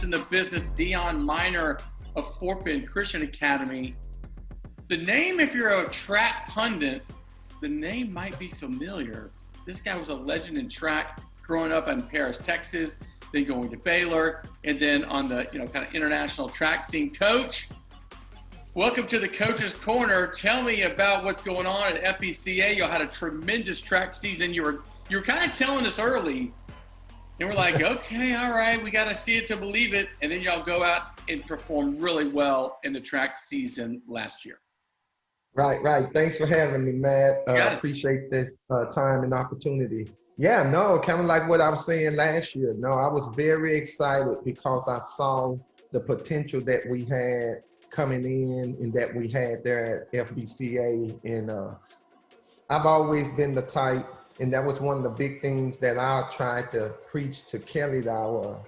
best in the business, Deon Miner of Fort Bend Christian Academy. The name, if you're a track pundit, the name might be familiar. This guy was a legend in track, growing up in Paris, Texas, then going to Baylor, and then on the kind of international track scene. Coach, welcome to the Coach's Corner. Tell me about what's going on at FBCA. You had a tremendous track season. You were kind of telling us early, and we're like, okay, all right, we got to see it to believe it. And then y'all go out and perform really well in the track season last year. Right. Thanks for having me, Matt. Appreciate this time and opportunity. Yeah, no, kind of like what I was saying last year. No, I was very excited because I saw the potential that we had coming in and that we had there at FBCA. And I've always been the type, and that was one of the big things that I tried to preach to Kelly, our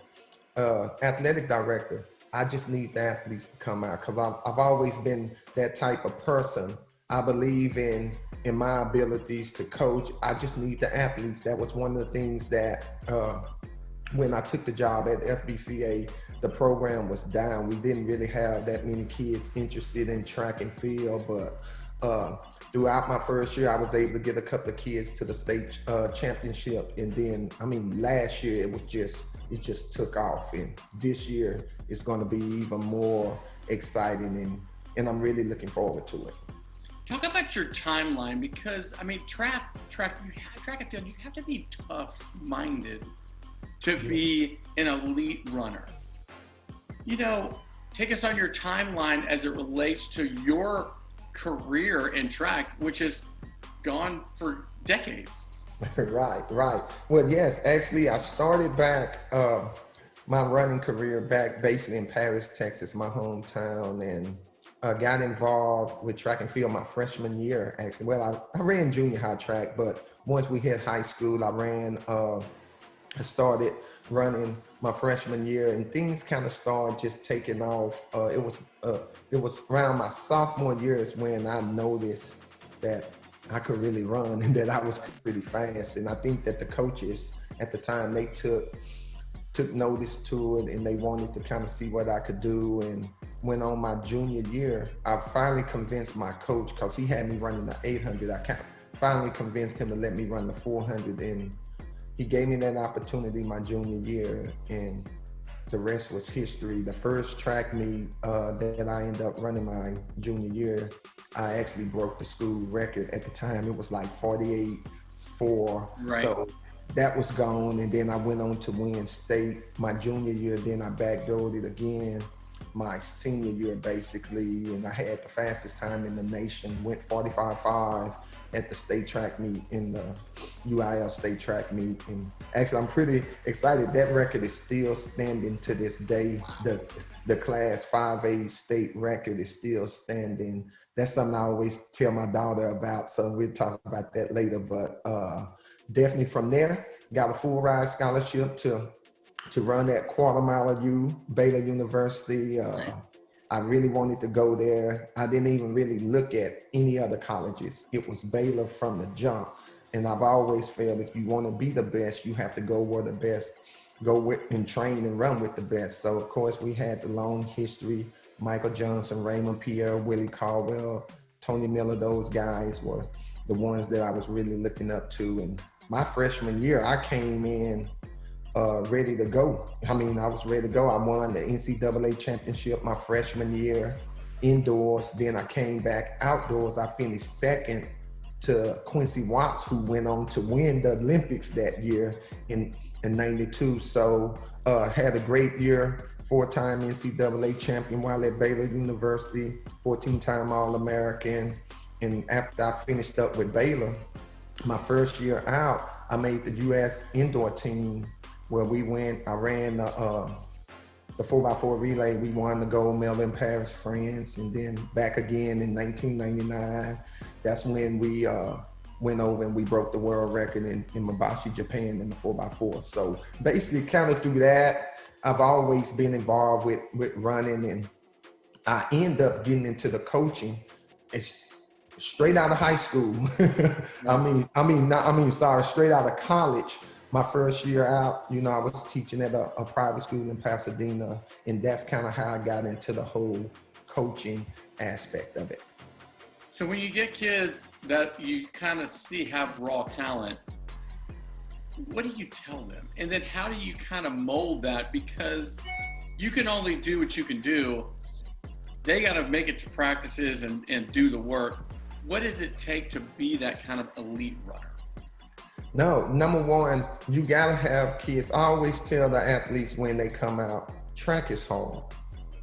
athletic director. I just need the athletes to come out because I've always been that type of person. I believe in my abilities to coach. I just need the athletes. That was one of the things that when I took the job at FBCA, the program was down. We didn't really have that many kids interested in track and field, but throughout my first year, I was able to get a couple of kids to the state championship. And then, last year it just took off. And this year it's going to be even more exciting, and I'm really looking forward to it. Talk about your timeline, because track and field, you have to be tough-minded to be an elite runner. Take us on your timeline as it relates to your career in track, which has gone for decades. Right. Well, yes, actually, I started back my running career back basically in Paris, Texas, my hometown, and got involved with track and field my freshman year, actually. Well, I ran junior high track, but once we hit high school, I started running my freshman year, and things kind of started just taking off. It was around my sophomore year is when I noticed that I could really run and that I was pretty fast. And I think that the coaches at the time, they took notice to it, and they wanted to kind of see what I could do. And when on my junior year, I finally convinced my coach, because he had me running the 800. I finally convinced him to let me run the 400, and he gave me that opportunity my junior year, and the rest was history. The first track meet that I ended up running my junior year, I actually broke the school record. At the time, it was like 48.4. Right. So that was gone, and then I went on to win state my junior year. Then I backdoored it again my senior year, basically, and I had the fastest time in the nation, went 45.5 at the state track meet, in the UIL state track meet. And actually, I'm pretty excited. That record is still standing to this day. The class 5A state record is still standing. That's something I always tell my daughter about, so we'll talk about that later. But definitely from there, got a full ride scholarship to run at quarter mile of Baylor University. I really wanted to go there. I didn't even really look at any other colleges. It was Baylor from the jump. And I've always felt if you want to be the best, you have to go where the best, go with and train and run with the best. So of course we had the long history, Michael Johnson, Raymond Pierre, Willie Caldwell, Tony Miller. Those guys were the ones that I was really looking up to. And my freshman year, I came in ready to go. I was ready to go. I won the NCAA championship my freshman year indoors. Then I came back outdoors. I finished second to Quincy Watts, who went on to win the Olympics that year in 92. So had a great year, 4-time NCAA champion while at Baylor University, 14-time All-American. And after I finished up with Baylor, my first year out, I made the U.S. indoor team, where I ran the 4x4 relay. We won the gold medal in Paris, France, and then back again in 1999. That's when we went over and we broke the world record in Mabashi, Japan in the 4x4. So basically kind of through that, I've always been involved with running, and I end up getting into the coaching. It's straight out of high school. Straight out of college. my first year out, you know, I was teaching at a private school in Pasadena, and that's kind of how I got into the whole coaching aspect of it. So when you get kids that you kind of see have raw talent, what do you tell them? And then how do you kind of mold that? Because you can only do what you can do. They got to make it to practices and do the work. What does it take to be that kind of elite runner? No, number one, you got to have kids. I always tell the athletes when they come out, track is hard.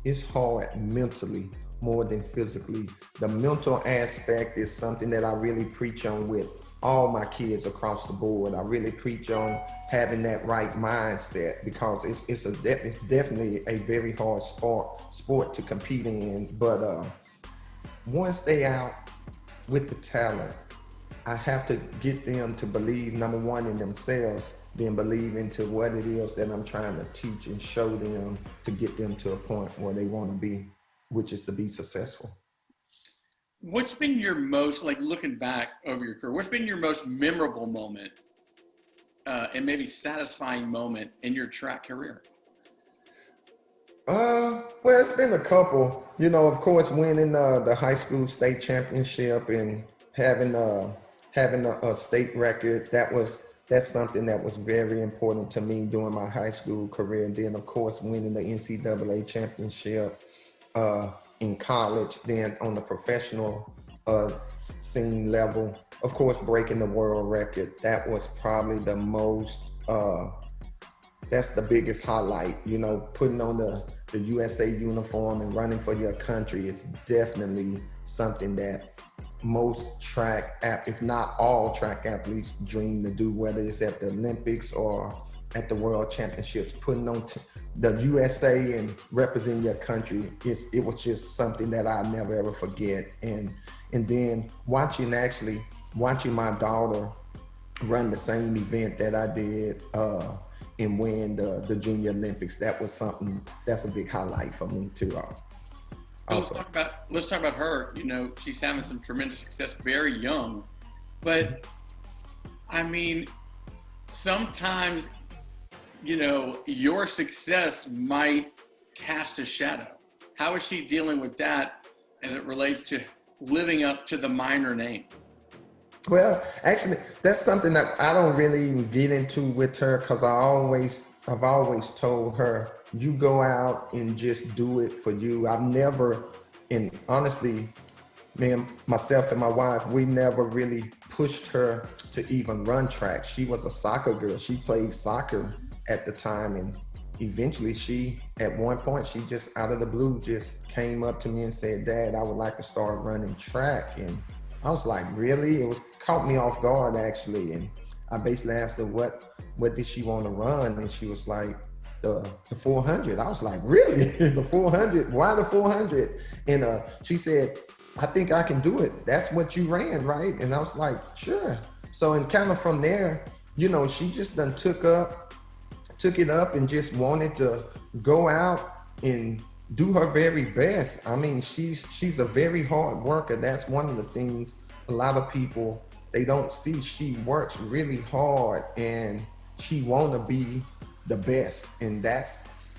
It's hard mentally more than physically. The mental aspect is something that I really preach on with all my kids across the board. I really preach on having that right mindset, because it's definitely a very hard sport to compete in. But once they out with the talent, I have to get them to believe, number one, in themselves, then believe into what it is that I'm trying to teach and show them to get them to a point where they want to be, which is to be successful. What's been your most, like looking back over your career, what's been your most memorable moment and maybe satisfying moment in your track career? Well, it's been a couple. You know, of course, winning the high school state championship and having a state record, that's something that was very important to me during my high school career. And then, of course, winning the NCAA championship in college, then on the professional scene level, of course, breaking the world record. That was probably the most, that's the biggest highlight. You know, putting on the USA uniform and running for your country is definitely something that most track, if not all track athletes, dream to do, whether it's at the Olympics or at the World Championships. Putting on the USA and representing your country, it was just something that I never ever forget. And then watching my daughter run the same event that I did and win the Junior Olympics, that's a big highlight for me too. Let's talk about her. You know, she's having some tremendous success, very young. But I mean, sometimes, you know, your success might cast a shadow. How is she dealing with that as it relates to living up to the minor name? Well, actually, that's something that I don't really even get into with her, because I've always told her, you go out and just do it for you. I've never, and honestly, myself and my wife, we never really pushed her to even run track. She was a soccer girl. She played soccer at the time, and eventually at one point, she just out of the blue just came up to me and said, "Dad, I would like to start running track." And I was like, really? It caught me off guard, actually. And I basically asked her what did she want to run, and she was like, the 400. I was like, really? The 400? Why the 400? And she said, I think I can do it. That's what you ran, right? And I was like, sure. So, and kind of from there, you know, she just done took it up and just wanted to go out and do her very best. I mean, she's a very hard worker. That's one of the things a lot of people, they don't see. She works really hard and she want to be the best. And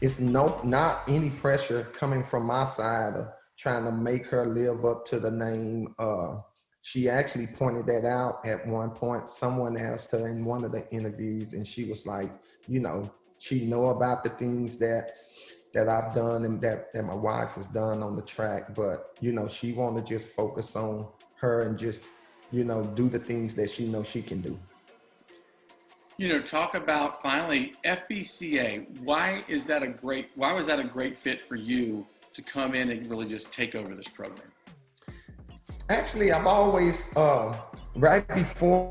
it's not any pressure coming from my side of trying to make her live up to the name. She actually pointed that out at one point. Someone asked her in one of the interviews, and she was like, you know, she know about the things that I've done and that my wife has done on the track, but, you know, she want to just focus on her and just, you know, do the things that she knows she can do. You know, talk about finally FBCA. Why was that a great fit for you to come in and really just take over this program? Actually, I've always, right before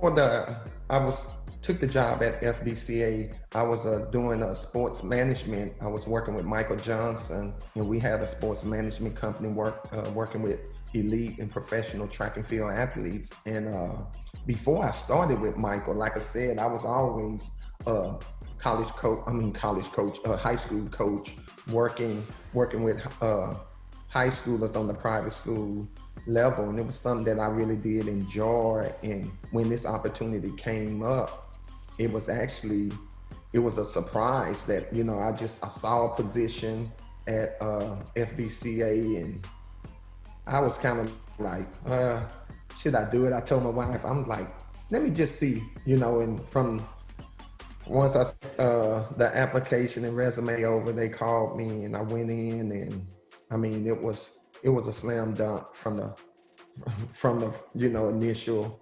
took the job at FBCA, I was doing sports management. I was working with Michael Johnson, and we had a sports management company working with elite and professional track and field athletes. And before I started with Michael, like I said, I was always high school coach, working with high schoolers on the private school level. And it was something that I really did enjoy. And when this opportunity came up, it was actually, it was a surprise that, you know, I saw a position at FBCA, and I was kind of like, should I do it? I told my wife, I'm like, let me just see, you know, and from once I the application and resume over, they called me and I went in, and I mean, it was a slam dunk from the you know, initial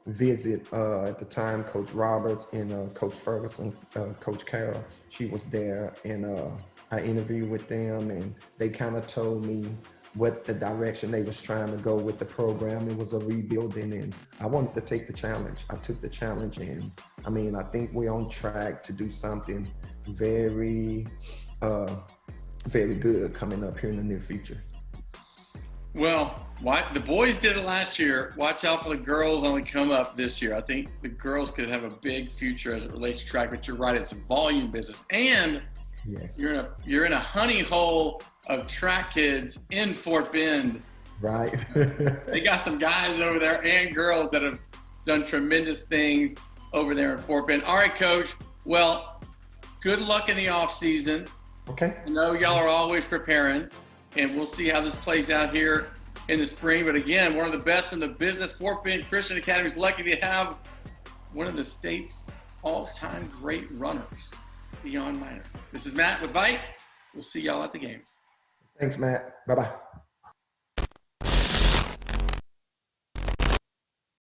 visit. At the time, Coach Roberts and Coach Ferguson, Coach Carroll, she was there, and I interviewed with them, and they kind of told me what the direction they was trying to go with the program. It was a rebuilding, and I wanted to take the challenge. I took the challenge, and I mean, I think we're on track to do something very, very good coming up here in the near future. Well, the boys did it last year. Watch out for the girls on the come up this year. I think the girls could have a big future as it relates to track, but you're right, it's a volume business. And yes, you're in a honey hole of track kids in Fort Bend. Right. They got some guys over there and girls that have done tremendous things over there in Fort Bend. All right, Coach. Well, good luck in the off season. Okay. I know y'all are always preparing, and we'll see how this plays out here in the spring. But again, one of the best in the business. Fort Bend Christian Academy is lucky to have one of the state's all-time great runners, Deon Miner. This is Matt with VYPE. We'll see y'all at the games. Thanks, Matt. Bye-bye.